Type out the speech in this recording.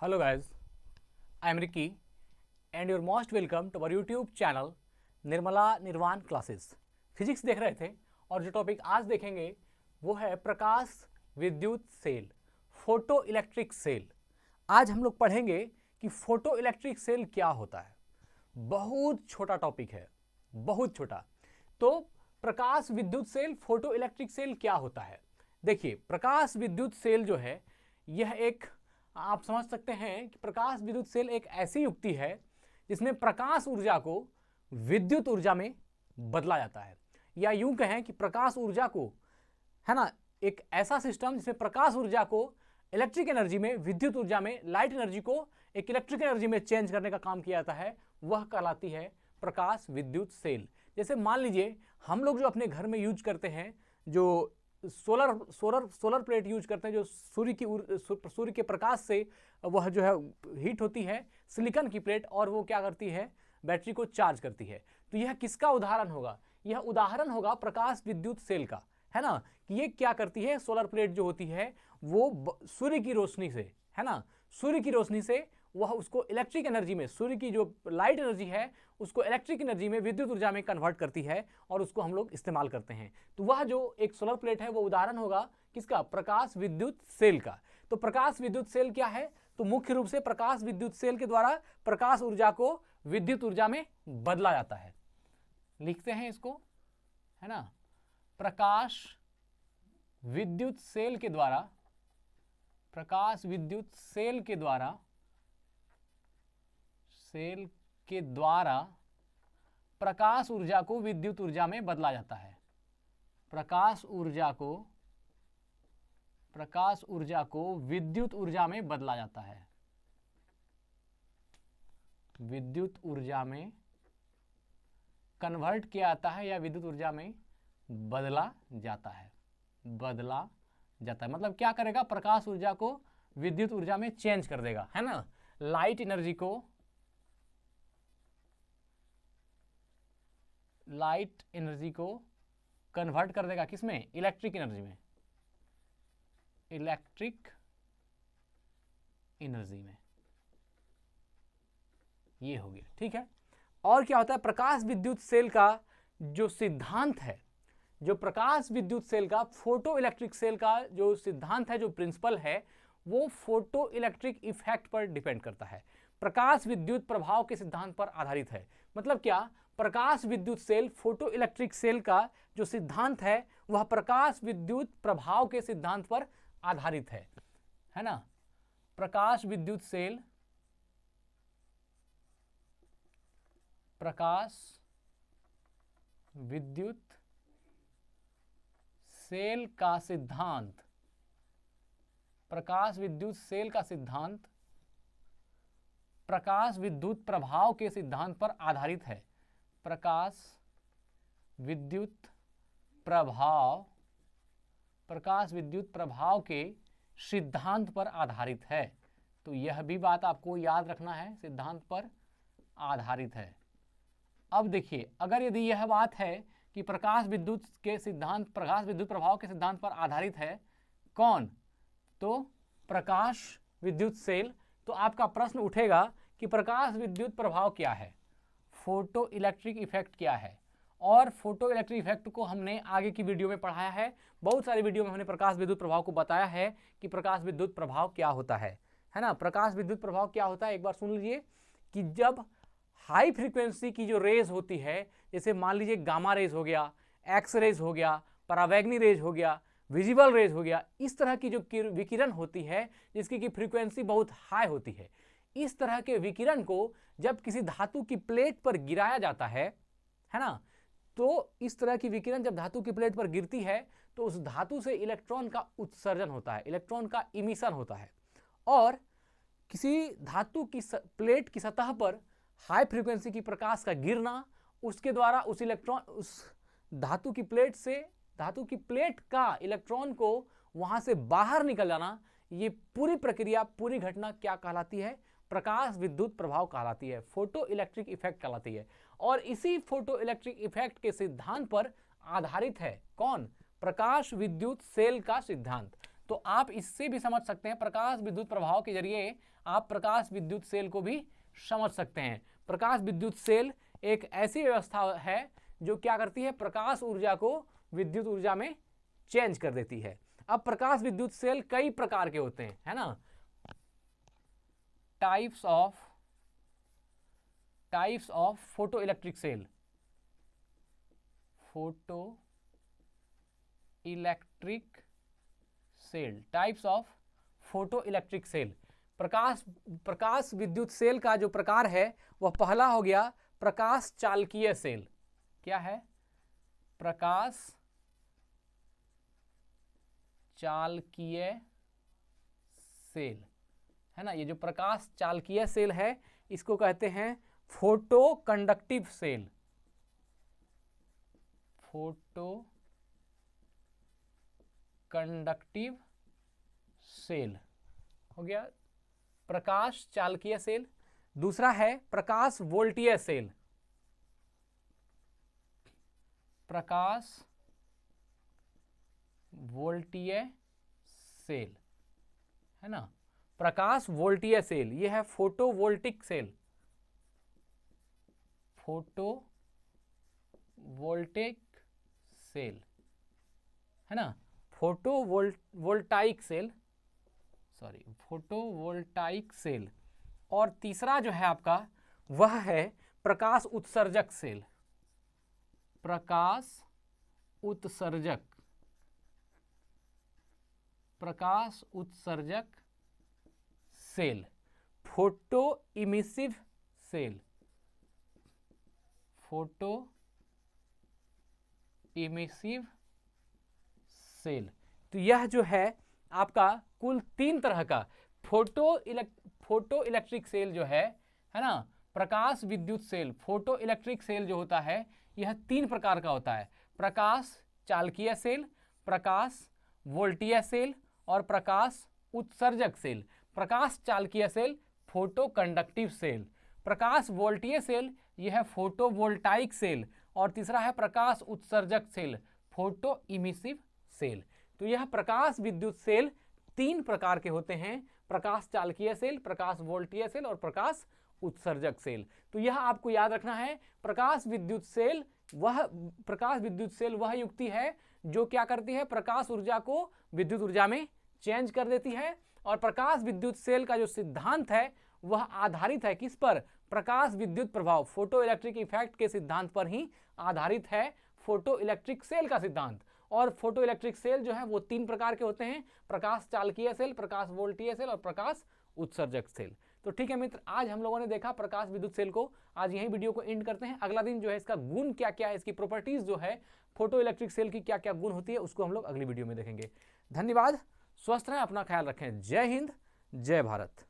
Hello guys, I am Ricky and you're most welcome to our YouTube channel Nirmala निर्वाण classes. Physics देख रहे थे और जो टॉपिक आज देखेंगे वो है प्रकाश विद्युत सेल, फोटो इलेक्ट्रिक सेल। आज हम लोग पढ़ेंगे कि फोटो इलेक्ट्रिक सेल क्या होता है। बहुत छोटा टॉपिक है, बहुत छोटा। तो प्रकाश विद्युत सेल, फोटो इलेक्ट्रिक सेल क्या होता है। देखिए, प्रकाश विद्युत सेल जो है यह एक, आप समझ सकते हैं कि प्रकाश विद्युत सेल एक ऐसी युक्ति है जिसमें प्रकाश ऊर्जा को विद्युत ऊर्जा में बदला जाता है, या यूं कहें कि प्रकाश ऊर्जा को, है ना, एक ऐसा सिस्टम जिसमें प्रकाश ऊर्जा को इलेक्ट्रिक एनर्जी में, विद्युत ऊर्जा में, लाइट एनर्जी को एक इलेक्ट्रिक एनर्जी में चेंज करने का काम किया जाता है, वह कहलाती है प्रकाश विद्युत सेल। जैसे मान लीजिए हम लोग जो अपने घर में यूज करते हैं, जो सोलर प्लेट यूज करते हैं, जो सूर्य के प्रकाश से वह जो है हीट होती है, सिलिकॉन की प्लेट, और वो क्या करती है, बैटरी को चार्ज करती है। तो यह किसका उदाहरण होगा? यह उदाहरण होगा प्रकाश विद्युत सेल का, है ना। कि ये क्या करती है, सोलर प्लेट जो होती है वो सूर्य की रोशनी से, है ना, सूर्य की रोशनी से वह उसको इलेक्ट्रिक एनर्जी में, सूर्य की जो लाइट एनर्जी है उसको इलेक्ट्रिक एनर्जी में, विद्युत ऊर्जा में कन्वर्ट करती है और उसको हम लोग इस्तेमाल करते हैं। तो वह जो एक सोलर प्लेट है वो उदाहरण होगा किसका? प्रकाश विद्युत सेल का। तो प्रकाश विद्युत सेल क्या है? तो मुख्य रूप से प्रकाश विद्युत सेल के द्वारा प्रकाश ऊर्जा को विद्युत ऊर्जा में बदला जाता है। लिखते हैं इसको, है ना, प्रकाश विद्युत सेल के द्वारा, प्रकाश विद्युत सेल के द्वारा प्रकाश ऊर्जा को विद्युत ऊर्जा में बदला जाता है। प्रकाश ऊर्जा को विद्युत ऊर्जा में बदला जाता है, विद्युत ऊर्जा में कन्वर्ट किया जाता है, या विद्युत ऊर्जा में बदला जाता है, मतलब क्या करेगा? प्रकाश ऊर्जा को विद्युत ऊर्जा में चेंज कर देगा, है ना। लाइट एनर्जी को कन्वर्ट कर देगा किसमें? इलेक्ट्रिक एनर्जी में, इलेक्ट्रिक एनर्जी में। ये हो गया, ठीक है। और क्या होता है? प्रकाश विद्युत सेल का जो सिद्धांत है, जो प्रकाश विद्युत सेल का, फोटो इलेक्ट्रिक सेल का जो सिद्धांत है, जो प्रिंसिपल है, वो फोटो इलेक्ट्रिक इफेक्ट पर डिपेंड करता है, प्रकाश विद्युत प्रभाव के सिद्धांत पर आधारित है। मतलब क्या? प्रकाश विद्युत सेल, फोटो इलेक्ट्रिक सेल का जो सिद्धांत है वह प्रकाश विद्युत प्रभाव के सिद्धांत पर आधारित है ना। प्रकाश विद्युत सेल, प्रकाश विद्युत सेल का सिद्धांत, प्रकाश विद्युत सेल का सिद्धांत प्रकाश विद्युत प्रभाव के सिद्धांत पर आधारित है। प्रकाश विद्युत प्रभाव के सिद्धांत पर आधारित है। तो यह भी बात आपको याद रखना है, सिद्धांत पर आधारित है। अब देखिए, अगर यदि यह बात है कि प्रकाश विद्युत प्रभाव के सिद्धांत पर आधारित है, कौन? तो प्रकाश विद्युत सेल। तो आपका प्रश्न उठेगा कि प्रकाश विद्युत प्रभाव क्या है, फोटो इलेक्ट्रिक इफेक्ट क्या है। और फोटो इलेक्ट्रिक इफेक्ट को हमने आगे की वीडियो में पढ़ाया है, बहुत सारी वीडियो में हमने प्रकाश विद्युत प्रभाव को बताया है कि प्रकाश विद्युत प्रभाव क्या होता है ना। प्रकाश विद्युत प्रभाव क्या होता है, एक बार सुन लीजिए कि जब हाई फ्रीक्वेंसी की जो रेज होती है, जैसे मान लीजिए गामा रेज हो गया, एक्स रेज हो गया, परावैंगनी रेज हो गया, विजिबल रेज हो गया, इस तरह की जो विकिरण होती है जिसकी की फ्रीक्वेंसी बहुत हाई होती है, इस तरह के विकिरण को जब किसी धातु की प्लेट पर गिराया जाता है ना, तो इस तरह की विकिरण जब धातु की प्लेट पर गिरती है तो उस धातु से इलेक्ट्रॉन का उत्सर्जन होता है, इलेक्ट्रॉन का इमिशन होता है। और किसी धातु की प्लेट की सतह पर हाई फ्रीक्वेंसी की प्रकाश का गिरना, उसके द्वारा उस धातु की प्लेट का इलेक्ट्रॉन को वहां से बाहर निकल जाना, ये पूरी प्रक्रिया, पूरी घटना क्या कहलाती है? प्रकाश विद्युत प्रभाव कहलाती है, फोटो इलेक्ट्रिक इफेक्ट कहलाती है। और इसी फोटो इलेक्ट्रिक इफेक्ट के सिद्धांत पर आधारित है कौन? प्रकाश विद्युत सेल का सिद्धांत। तो तो आप इससे भी समझ सकते हैं, प्रकाश विद्युत प्रभाव के जरिए आप प्रकाश विद्युत सेल को भी समझ सकते हैं। प्रकाश विद्युत सेल एक ऐसी व्यवस्था है जो क्या करती है, प्रकाश ऊर्जा को विद्युत ऊर्जा में चेंज कर देती है। अब प्रकाश विद्युत सेल कई प्रकार के होते हैं, है ना। Types of photo electric cell, photo electric cell, types of photo electric cell. प्रकाश विद्युत सेल का जो प्रकार है वह पहला हो गया प्रकाश चालकीय सेल। क्या है? प्रकाश चालकीय सेल, है ना। ये जो प्रकाश चालकीय सेल है इसको कहते हैं photo conductive cell, photo conductive cell हो गया प्रकाश चालकीय सेल। दूसरा है प्रकाश वोल्टीय सेल, प्रकाश वोल्टीय सेल, है ना। प्रकाश वोल्टीय सेल ये है फोटोवोल्टिक सेल, फोटोवोल्टिक सेल, है ना। Photovoltaic cell, sorry photovoltaic cell. और तीसरा जो है आपका वह है प्रकाश उत्सर्जक सेल, प्रकाश उत्सर्जक, प्रकाश उत्सर्जक cell, photo emissive cell, photo emissive cell. तो यह जो है आपका कुल 3 तरह का फोटो इलेक्ट्रिक सेल जो है ना। प्रकाश विद्युत सेल, फोटो इलेक्ट्रिक सेल जो होता है यह 3 प्रकार का होता है, प्रकाश चालकीय सेल, प्रकाश वोल्टीय सेल और प्रकाश उत्सर्जक सेल। प्रकाश चालकीय सेल फोटो कंडक्टिव सेल, प्रकाश वोल्टीय सेल यह है फोटोवोल्टाइक सेल और तीसरा है प्रकाश उत्सर्जक सेल, फोटो इमिसिव सेल। तो यह प्रकाश विद्युत सेल 3 प्रकार के होते हैं, प्रकाश चालकीय सेल, प्रकाश वोल्टीय सेल और प्रकाश उत्सर्जक सेल। तो यह आपको याद रखना है, प्रकाश विद्युत सेल वह युक्ति है जो क्या करती है, प्रकाश ऊर्जा को विद्युत ऊर्जा में चेंज कर देती है। और प्रकाश विद्युत सेल का जो सिद्धांत है वह आधारित है किस पर, प्रकाश विद्युत प्रभाव, फोटो इलेक्ट्रिक इफेक्ट के सिद्धांत पर ही आधारित है फोटो इलेक्ट्रिक सेल का सिद्धांत। और फोटो इलेक्ट्रिक सेल जो है वो 3 प्रकार के होते हैं, प्रकाश चालकीय सेल, प्रकाश वोल्टीय सेल और प्रकाश उत्सर्जक सेल। तो ठीक है मित्र, आज हम लोगों ने देखा प्रकाश विद्युत सेल को। आज यही वीडियो को एंड करते हैं। अगला दिन जो है इसका गुण क्या क्या है, इसकी प्रॉपर्टीज जो है फोटो इलेक्ट्रिक सेल की क्या क्या गुण होती है उसको हम लोग अगली वीडियो में देखेंगे। धन्यवाद, स्वस्थ रहें, अपना ख्याल रखें। जय हिंद, जय भारत।